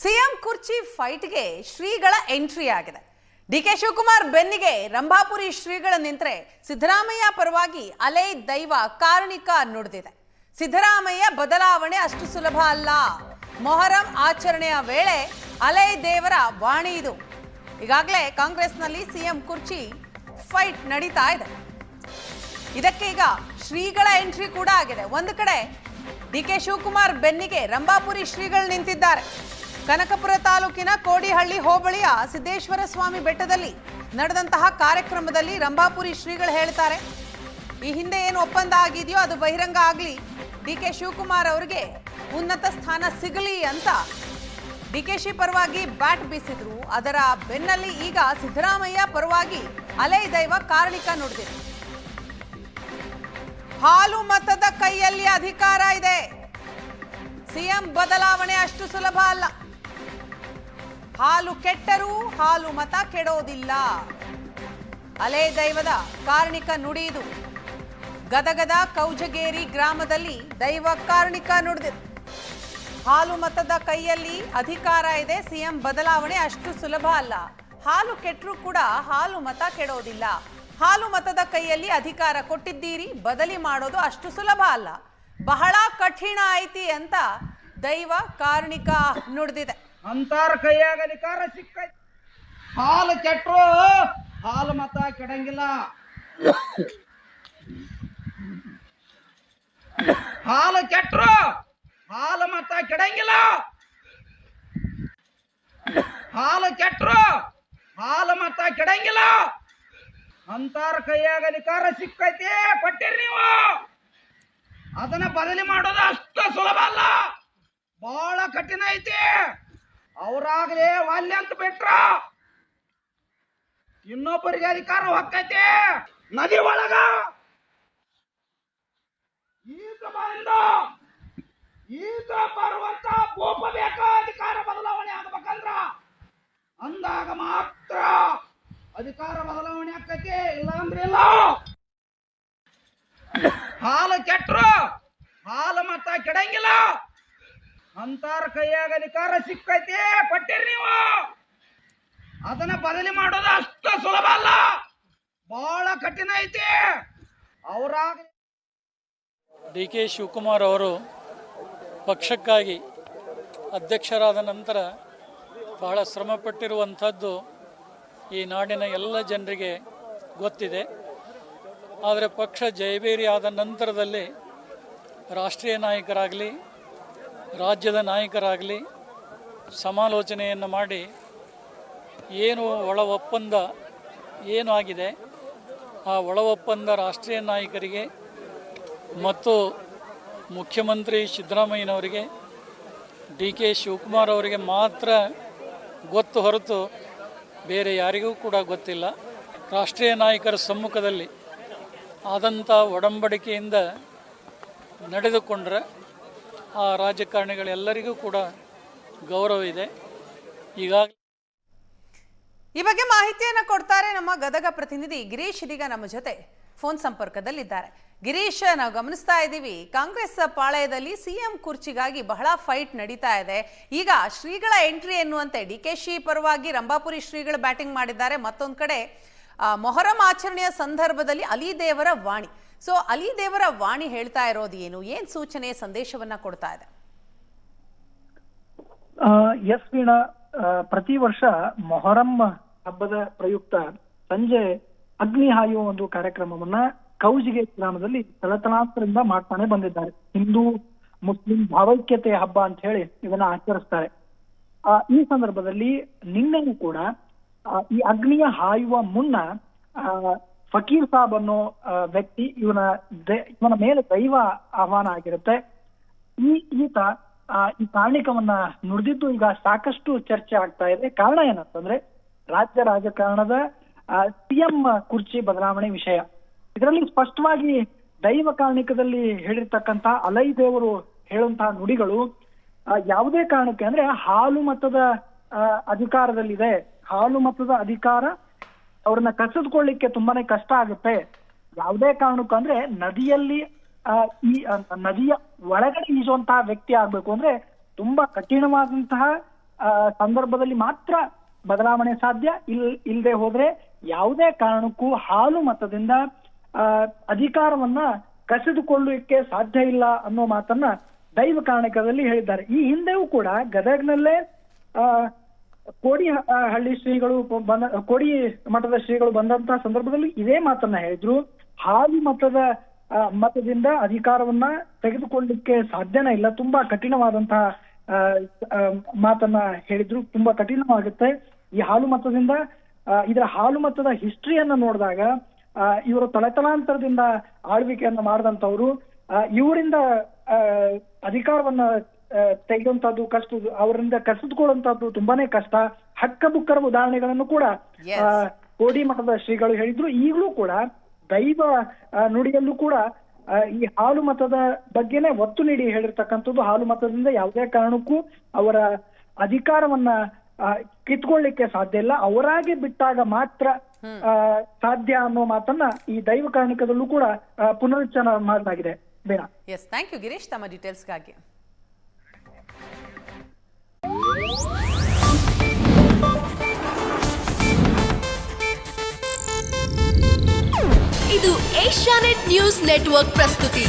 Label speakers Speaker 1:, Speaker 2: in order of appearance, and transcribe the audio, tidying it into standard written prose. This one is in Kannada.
Speaker 1: ಸಿಎಂ ಕುರ್ಚಿ ಫೈಟ್ಗೆ ಶ್ರೀಗಳ ಎಂಟ್ರಿ ಆಗಿದೆ. ಡಿಕೆ ಶಿವಕುಮಾರ್ ಬೆನ್ನಿಗೆ ರಂಭಾಪುರಿ ಶ್ರೀಗಳ ನಿಂತರೆ ಸಿದ್ದರಾಮಯ್ಯ ಪರವಾಗಿ ಅಲೈ ದೈವ ಕಾರಣಿಕ ನುಡಿದಿದೆ. ಸಿದ್ದರಾಮಯ್ಯ ಬದಲಾವಣೆ ಅಷ್ಟು ಸುಲಭ ಅಲ್ಲ. ಮೊಹರಂ ಆಚರಣೆಯ ವೇಳೆ ಅಲೈ ದೇವರ ವಾಣಿ ಇದು. ಈಗಾಗಲೇ ಕಾಂಗ್ರೆಸ್ನಲ್ಲಿ ಸಿಎಂ ಕುರ್ಚಿ ಫೈಟ್ ನಡೀತಾ ಇದೆ. ಇದಕ್ಕೆ ಈಗ ಶ್ರೀಗಳ ಎಂಟ್ರಿ ಕೂಡ ಆಗಿದೆ. ಒಂದು ಕಡೆ ಡಿಕೆ ಶಿವಕುಮಾರ್ ಬೆನ್ನಿಗೆ ರಂಭಾಪುರಿ ಶ್ರೀಗಳು ನಿಂತಿದ್ದಾರೆ. ಕನಕಪುರ ತಾಲೂಕಿನ ಕೋಡಿಹಳ್ಳಿ ಹೋಬಳಿಯ ಸಿದ್ದೇಶ್ವರ ಸ್ವಾಮಿ ಬೆಟ್ಟದಲ್ಲಿ ನಡೆದಂತಹ ಕಾರ್ಯಕ್ರಮದಲ್ಲಿ ರಂಭಾಪುರಿ ಶ್ರೀಗಳು ಹೇಳ್ತಾರೆ, ಈ ಹಿಂದೆ ಏನು ಒಪ್ಪಂದ ಆಗಿದೆಯೋ ಅದು ಬಹಿರಂಗ ಆಗಲಿ, ಡಿಕೆ ಶಿವಕುಮಾರ್ ಅವರಿಗೆ ಉನ್ನತ ಸ್ಥಾನ ಸಿಗಲಿ ಅಂತ ಡಿಕೆಶಿ ಪರವಾಗಿ ಬ್ಯಾಟ್ ಬೀಸಿದ್ರು. ಅದರ ಬೆನ್ನಲ್ಲಿ ಈಗ ಸಿದ್ದರಾಮಯ್ಯ ಪರವಾಗಿ ಅಲೈ ದೈವ ಕಾರಣಿಕ ನುಡಿದಿದೆ. ಹಾಲು ಮತದ ಕೈಯಲ್ಲಿ ಅಧಿಕಾರ ಇದೆ. ಸಿಎಂ ಬದಲಾವಣೆ ಅಷ್ಟು ಸುಲಭ ಅಲ್ಲ. ಹಾಲು ಕೆಟ್ಟರೂ ಹಾಲು ಮತ ಕೆಡೋದಿಲ್ಲ. ಅಲೈ ದೈವದ ಕಾರಣಿಕ ನುಡಿಯುವುದು. ಗದಗದ ಕೌಜಗೇರಿ ಗ್ರಾಮದಲ್ಲಿ ದೈವ ಕಾರಣಿಕ ನುಡಿದಿದೆ. ಹಾಲು ಮತದ ಕೈಯಲ್ಲಿ ಅಧಿಕಾರ ಇದೆ. ಸಿಎಂ ಬದಲಾವಣೆ ಅಷ್ಟು ಸುಲಭ ಅಲ್ಲ. ಹಾಲು ಕೆಟ್ಟರೂ ಕೂಡ ಹಾಲು ಮತ ಕೆಡೋದಿಲ್ಲ. ಹಾಲು ಮತದ ಕೈಯಲ್ಲಿ ಅಧಿಕಾರ ಕೊಟ್ಟಿದ್ದೀರಿ, ಬದಲಿ ಮಾಡೋದು ಅಷ್ಟು ಸುಲಭ ಅಲ್ಲ, ಬಹಳ ಕಠಿಣ ಐತಿ ಅಂತ ದೈವ ಕಾರಣಿಕ ನುಡಿದಿದೆ.
Speaker 2: ಅಂತಾರ ಕೈಯಾಗ ಅಧಿಕಾರ ಸಿಕ್ಕೈತಿ. ಹಾಲು ಕೆಟ್ಟರು ಹಾಲು ಮತ ಕೆಡಂಗಿಲ್ಲ. ಹಾಲು ಕೆಟ್ಟರು ಹಾಲು ಮತ ಕೆಡಂಗಿಲ್ಲ. ಹಾಲು ಕೆಟ್ಟರು ಹಾಲು ಮತ ಕೆಡಂಗಿಲ್ಲ. ಅಂತಾರ ಕೈಯಾಗ ಅಧಿಕಾರ ಸಿಕ್ಕೈತಿ, ಕೊಟ್ಟಿರಿ ನೀವು. ಅದನ್ನ ಬದಲಿ ಮಾಡೋದು ಅಷ್ಟು ಸುಲಭ ಅಲ್ಲ, ಬಹಳ ಕಠಿಣ ಐತಿ. ಅವ್ರಾಗ್ಲೇ ವಾಲ್ಯ ಅಂತ ಬಿಟ್ರ ಇನ್ನೊಬ್ಬರಿಗೆ ಅಧಿಕಾರ ಹೊಕ್ಕೈತಿ. ನದಿ ಒಳಗ ಈಗ ಬರುವಂತ ಭೂಪ ಬೇಕ ಅಧಿಕಾರ ಬದಲಾವಣೆ ಆಗ್ಬೇಕಂದ್ರ, ಅಂದಾಗ ಮಾತ್ರ ಅಧಿಕಾರ ಬದಲಾವಣೆ ಆಕೈತಿ, ಇಲ್ಲ ಅಂದ್ರೆ ಇಲ್ಲ. ಹಾಲು ಕೆಟ್ಟರು ಹಾಲು ಮತ ಕೆಡಂಗಿಲ್ಲ. ಅಂತಾರ ಕೈಯಾಗ ಅಧಿಕಾರ ಸಿಕ್ಕೈತಿ, ಕೊಟ್ಟಿರಿ ನೀವು. ಅದನ್ನ ಬದಲಿ ಮಾಡೋದು ಅಷ್ಟು ಸುಲಭ ಅಲ್ಲ, ಬಹಳ ಕಠಿಣ ಐತಿ. ಅವರಾಗ
Speaker 3: ಡಿ ಕೆ ಶಿವಕುಮಾರ್ ಅವರು ಪಕ್ಷಕ್ಕಾಗಿ ಅಧ್ಯಕ್ಷರಾದ ನಂತರ ಬಹಳ ಶ್ರಮಪಟ್ಟಿರುವಂಥದ್ದು ಈ ನಾಡಿನ ಎಲ್ಲ ಜನರಿಗೆ ಗೊತ್ತಿದೆ. ಆದರೆ ಪಕ್ಷ ಜಯಬೇರಿ ಆದ ನಂತರದಲ್ಲಿ ರಾಷ್ಟ್ರೀಯ ನಾಯಕರಾಗಲಿ ರಾಜ್ಯದ ನಾಯಕರಾಗಲಿ ಸಮಾಲೋಚನೆಯನ್ನು ಮಾಡಿ ಏನು ಒಳ ಒಪ್ಪಂದ ಏನು ಆಗಿದೆ ಆ ಒಳ ಒಪ್ಪಂದ ರಾಷ್ಟ್ರೀಯ ನಾಯಕರಿಗೆ ಮತ್ತು ಮುಖ್ಯಮಂತ್ರಿ ಸಿದ್ದರಾಮಯ್ಯನವರಿಗೆ ಡಿ ಕೆ ಶಿವಕುಮಾರ್ ಅವರಿಗೆ ಮಾತ್ರ ಗೊತ್ತು ಹೊರತು ಬೇರೆ ಯಾರಿಗೂ ಕೂಡ ಗೊತ್ತಿಲ್ಲ. ರಾಷ್ಟ್ರೀಯ ನಾಯಕರ ಸಮ್ಮುಖದಲ್ಲಿ ಆದಂಥ ಒಡಂಬಡಿಕೆಯಿಂದ ನಡೆದುಕೊಂಡ್ರೆ ಆ ರಾಜಕಾರಣಿಗಳೆಲ್ಲರಿಗೂ ಕೂಡ ಗೌರವ ಇದೆ. ಈಗಾಗಲೇ
Speaker 1: ಈ ಬಗ್ಗೆ ಮಾಹಿತಿಯನ್ನು ಕೊಡ್ತಾರೆ ನಮ್ಮ ಗದಗ ಪ್ರತಿನಿಧಿ ಗಿರೀಶ್. ಇದೀಗ ನಮ್ಮ ಜೊತೆ ಫೋನ್ ಸಂಪರ್ಕದಲ್ಲಿದ್ದಾರೆ. ಗಿರೀಶ್, ನಾವು ಗಮನಿಸ್ತಾ ಇದ್ದೀವಿ ಕಾಂಗ್ರೆಸ್ ಪಾಳಯದಲ್ಲಿ ಸಿಎಂ ಕುರ್ಚಿಗಾಗಿ ಬಹಳ ಫೈಟ್ ನಡೀತಾ ಇದೆ. ಈಗ ಶ್ರೀಗಳ ಎಂಟ್ರಿ ಎನ್ನುವಂತೆ ಡಿಕೆಶಿ ಪರವಾಗಿ ರಂಭಾಪುರಿ ಶ್ರೀಗಳು ಬ್ಯಾಟಿಂಗ್ ಮಾಡಿದ್ದಾರೆ. ಮತ್ತೊಂದು ಕಡೆ ಮೊಹರಂ ಆಚರಣೆಯ ಸಂದರ್ಭದಲ್ಲಿ ಅಲಿ ದೇವರ ವಾಣಿ. ಸೊ ಅಲಿ ದೇವರ ವಾಣಿ ಹೇಳ್ತಾ ಇರೋದು ಏನು, ಏನ್ ಸೂಚನೆ ಸಂದೇಶವನ್ನ ಕೊಡ್ತಾ ಇದೆ?
Speaker 4: ಎಸ್ ವೀಣಾ, ಪ್ರತಿ ವರ್ಷ ಮೊಹರಂ ಹಬ್ಬದ ಪ್ರಯುಕ್ತ ಸಂಜೆ ಅಗ್ನಿ ಹಾಯುವ ಒಂದು ಕಾರ್ಯಕ್ರಮವನ್ನ ಕೌಜಿಗೆ ಗ್ರಾಮದಲ್ಲಿ ತಲತಲಾಂತರದಿಂದ ಮಾಡ್ತಾನೆ ಬಂದಿದ್ದಾರೆ. ಹಿಂದೂ ಮುಸ್ಲಿಂ ಭಾವೈಕ್ಯತೆ ಹಬ್ಬ ಅಂತ ಹೇಳಿ ಇದನ್ನ ಆಚರಿಸ್ತಾರೆ. ಈ ಸಂದರ್ಭದಲ್ಲಿ ನಿನ್ನೆನೂ ಕೂಡ ಈ ಅಗ್ನಿಯ ಹಾಯುವ ಮುನ್ನ ಫಕೀರ್ ಸಾಬ್ ಅನ್ನೋ ವ್ಯಕ್ತಿ ಇವನ ಮೇಲೆ ದೈವ ಆಹ್ವಾನ ಆಗಿರುತ್ತೆ. ಈತ ಈ ಕಾರಣಿಕವನ್ನ ನುಡಿದಿದ್ದು ಈಗ ಸಾಕಷ್ಟು ಚರ್ಚೆ ಆಗ್ತಾ ಇದೆ. ಕಾರಣ ಏನಂತಂದ್ರೆ ರಾಜ್ಯ ರಾಜಕಾರಣದ ಸಿಎಂ ಕುರ್ಚಿ ಬದಲಾವಣೆ ವಿಷಯ. ಇದರಲ್ಲಿ ಸ್ಪಷ್ಟವಾಗಿ ದೈವ ಕಾರಣಿಕದಲ್ಲಿ ಹೇಳಿರ್ತಕ್ಕಂತ ಅಲೈ ದೇವರು ಹೇಳುವಂತಹ ನುಡಿಗಳು ಯಾವುದೇ ಕಾರಣಕ್ಕೆ ಅಂದ್ರೆ ಹಾಲು ಮತದ ಅಧಿಕಾರದಲ್ಲಿದೆ, ಹಾಲು ಮತದ ಅಧಿಕಾರ ಅವ್ರನ್ನ ಕಸಿದುಕೊಳ್ಳಿಕ್ಕೆ ತುಂಬಾನೇ ಕಷ್ಟ ಆಗುತ್ತೆ. ಯಾವುದೇ ಕಾರಣಕ್ಕೂ ಅಂದ್ರೆ ನದಿಯಲ್ಲಿ ಈ ನದಿಯ ಒಳಗಡೆ ಈಜುವಂತಹ ವ್ಯಕ್ತಿ ಆಗ್ಬೇಕು ಅಂದ್ರೆ ತುಂಬಾ ಕಠಿಣವಾದಂತಹ ಸಂದರ್ಭದಲ್ಲಿ ಮಾತ್ರ ಬದಲಾವಣೆ ಸಾಧ್ಯ. ಇಲ್ಲದೆ ಹೋದ್ರೆ ಯಾವುದೇ ಕಾರಣಕ್ಕೂ ಹಾಲು ಮತದಿಂದ ಅಧಿಕಾರವನ್ನ ಕಸಿದುಕೊಳ್ಳಲಿಕ್ಕೆ ಸಾಧ್ಯ ಇಲ್ಲ ಅನ್ನೋ ಮಾತನ್ನ ದೈವ ಕಾರಣಿಕದಲ್ಲಿ ಹೇಳಿದ್ದಾರೆ. ಈ ಹಿಂದೆಯೂ ಕೂಡ ಗದಗ್ನಲ್ಲೇ ಕೋಡಿ ಹಳ್ಳಿ ಶ್ರೀಗಳು ಕೋಡಿ ಮಠದ ಶ್ರೀಗಳು ಬಂದಂತಹ ಸಂದರ್ಭದಲ್ಲಿ ಇದೇ ಮಾತನ್ನ ಹೇಳಿದ್ರು. ಹಾಲು ಮತದಿಂದ ಅಧಿಕಾರವನ್ನ ತೆಗೆದುಕೊಳ್ಳಲಿಕ್ಕೆ ಸಾಧ್ಯನೇ ಇಲ್ಲ, ತುಂಬಾ ಕಠಿಣವಾದಂತಹ ಮಾತನ್ನ ಹೇಳಿದ್ರು. ತುಂಬಾ ಕಠಿಣವಾಗುತ್ತೆ ಈ ಹಾಲು ಮತದಿಂದ. ಇದರ ಹಾಲು ಮತದ ಹಿಸ್ಟ್ರಿಯನ್ನ ನೋಡಿದಾಗ ಇವರು ತಲೆತಲಾಂತರದಿಂದ ಆಳ್ವಿಕೆಯನ್ನ ಮಾಡಿದಂತವ್ರು, ಇವರಿಂದ ಅಧಿಕಾರವನ್ನ ತೆಗೆಯುವಂತದ್ದು ಕಷ್ಟ, ಅವರಿಂದ ಕಸಿದುಕೊಳ್ಳುವಂತದ್ದು ತುಂಬಾನೇ ಕಷ್ಟ. ಹಕ್ಕಬುಕ್ಕರ ಉದಾಹರಣೆಗಳನ್ನು ಕೂಡ ಕೋಡಿ ಮಠದ ಶ್ರೀಗಳು ಹೇಳಿದ್ರು. ಈಗಲೂ ಕೂಡ ದೈವ ನುಡಿಯಲ್ಲೂ ಕೂಡ ಈ ಹಾಲು ಮತದ ಬಗ್ಗೆನೆ ಒತ್ತು ನೀಡಿ ಹೇಳಿರ್ತಕ್ಕಂಥದ್ದು. ಹಾಲು ಮತದಿಂದ ಯಾವುದೇ ಕಾರಣಕ್ಕೂ ಅವರ ಅಧಿಕಾರವನ್ನ ಕಿತ್ಕೊಳ್ಳಿಕ್ಕೆ ಸಾಧ್ಯ ಇಲ್ಲ, ಅವರಾಗಿ ಬಿಟ್ಟಾಗ ಮಾತ್ರ ಸಾಧ್ಯ ಅನ್ನೋ ಮಾತನ್ನ ಈ ದೈವ ಕಾರಣಿಕದಲ್ಲೂ ಕೂಡ ಪುನರುಚ್ಚಾರ ಮಾಡಲಾಗಿದೆ. ಬೇಡ.
Speaker 1: ಎಸ್, ಥ್ಯಾಂಕ್ ಯು ಗಿರೀಶ್ ತಮ್ಮ ಡೀಟೇಲ್ಸ್ಗಾಗಿ.
Speaker 5: ಇದು ಏಷ್ಯಾನೆಟ್ ನ್ಯೂಸ್ ನೆಟ್ವರ್ಕ್ ಪ್ರಸ್ತುತಿ.